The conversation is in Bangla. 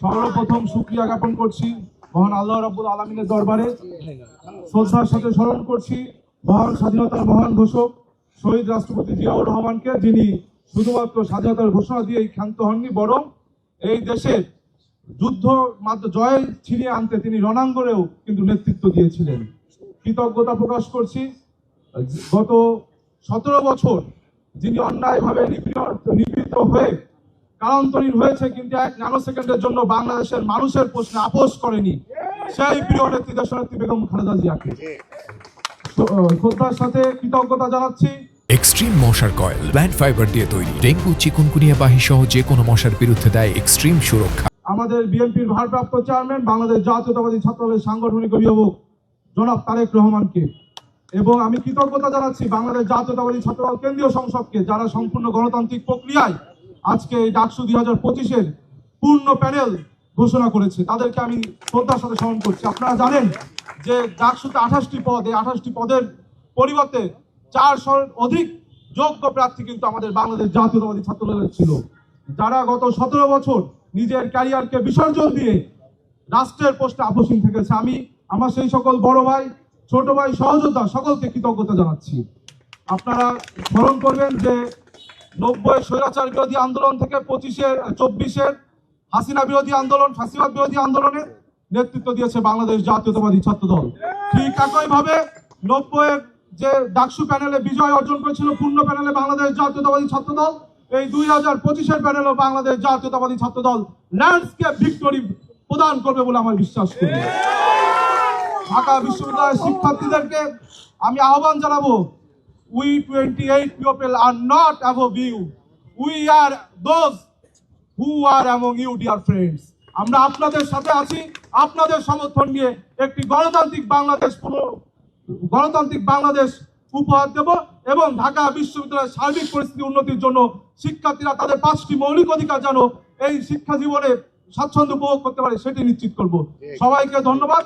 সর্বপ্রথম শুকরিয়া জ্ঞাপন করছি মহান আল্লাহ রাব্বুল আলামিনের দরবারে। শ্রদ্ধার সাথে স্মরণ করছি মহান স্বাধীনতার মহান ঘোষক শহীদ রাষ্ট্রপতি জিয়াউর রহমানকে, যিনি শুধুমাত্র স্বাধীনতার ঘোষণা দিয়েই ক্ষান্ত হননি, বরং এই দেশের যুদ্ধ মাত্র জয় ছিনিয়ে আনতে তিনি রণাঙ্গনেও কিন্তু নেতৃত্ব দিয়েছিলেন। কৃতজ্ঞতা প্রকাশ করছি গত 17 বছর যিনি অন্যায়ভাবে নিপীড়িত হয়ে কারান্তরীণ হয়েছে, কিন্তু 1 ন্যানো সেকেন্ডের জন্য বাংলাদেশের মানুষের প্রশ্নে আপোষ করেনি, সেই প্রিয় নেত্রী দেশনেত্রী বেগম খালেদা জিয়াকে শ্রদ্ধার সাথে কৃতজ্ঞতা জানাচ্ছি। এক্সট্রিম মশার কয়েল প্ল্যান্ট ফাইবার দিয়ে তৈরি, ডেঙ্গু চিকুনগুনিয়া বাহি সহ যে কোনো মশার বিরুদ্ধে দেয় এক্সট্রিম সুরক্ষা। আমাদের বিএনপির ভারপ্রাপ্ত চেয়ারম্যান, বাংলাদেশ জাতীয়তাবাদী ছাত্রদলের সাংগঠনিক অভিভাবক জনাব তারেক রহমানকে, এবং আমি কৃতজ্ঞতা জানাচ্ছি বাংলাদেশ জাতীয়তাবাদী ছাত্রদল কেন্দ্রীয় সংসদকে, যারা সম্পূর্ণ গণতান্ত্রিক প্রক্রিয়ায় আজকে এই ডাকসু 2025-এর পূর্ণ প্যানেল ঘোষণা করেছে। তাদেরকে আমি শ্রদ্ধার সাথে স্মরণ করছি। আপনারা জানেন যে ডাকসুতে 28টি পদ, এই 28টি পদের পরিবর্তে 400-র অধিক যোগ্য প্রার্থী কিন্তু আমাদের বাংলাদেশ জাতীয়তাবাদী ছাত্রদলের ছিল, যারা গত 17 বছর নিজের ক্যারিয়ারকে বিসর্জন দিয়ে রাষ্ট্রের পোস্টে আপোষহীন থেকেছে। আমি আমার সেই সকল বড় ভাই, ছোট ভাই, সহযোদ্ধা সকলকে কৃতজ্ঞতা জানাচ্ছি। আপনারা স্মরণ করবেন যে 90-এর স্বৈরাচার বিরোধী আন্দোলন থেকে 24-এর হাসিনা বিরোধী আন্দোলন, ফ্যাসিবাদ বিরোধী আন্দোলনে নেতৃত্ব দিয়েছে বাংলাদেশ জাতীয়তাবাদী ছাত্রদল। ঠিক একইভাবে 90-এর যে ডাকসু প্যানেলে বিজয় অর্জন করেছিল পূর্ণ প্যানেলে বাংলাদেশ জাতীয়তাবাদী ছাত্রদল, এই 2025-এর প্যানেলও বাংলাদেশ জাতীয়তাবাদী ছাত্রদল ল্যান্ডস্কেপ ভিক্টরি প্রদান করবে বলে আমার বিশ্বাস করি। ঢাকা বিশ্ববিদ্যালয়ের শিক্ষার্থীদেরকে আমি আহ্বান জানাবো, we 28 people are not above you, we are those who are among you, dear friends. আমরা আপনাদের সাথে আছি, আপনাদের সমর্থন নিয়ে একটি গণতান্ত্রিক বাংলাদেশ উপহার দেব, এবং ঢাকা বিশ্ববিদ্যালয়ের সার্বিক পরিস্থিতি উন্নতির জন্য শিক্ষার্থীরা তাদের 5টি মৌলিক অধিকার যেন এই শিক্ষা জীবনে স্বাচ্ছন্দ্য উপভোগ করতে পারে সেটি নিশ্চিত করব। সবাইকে ধন্যবাদ।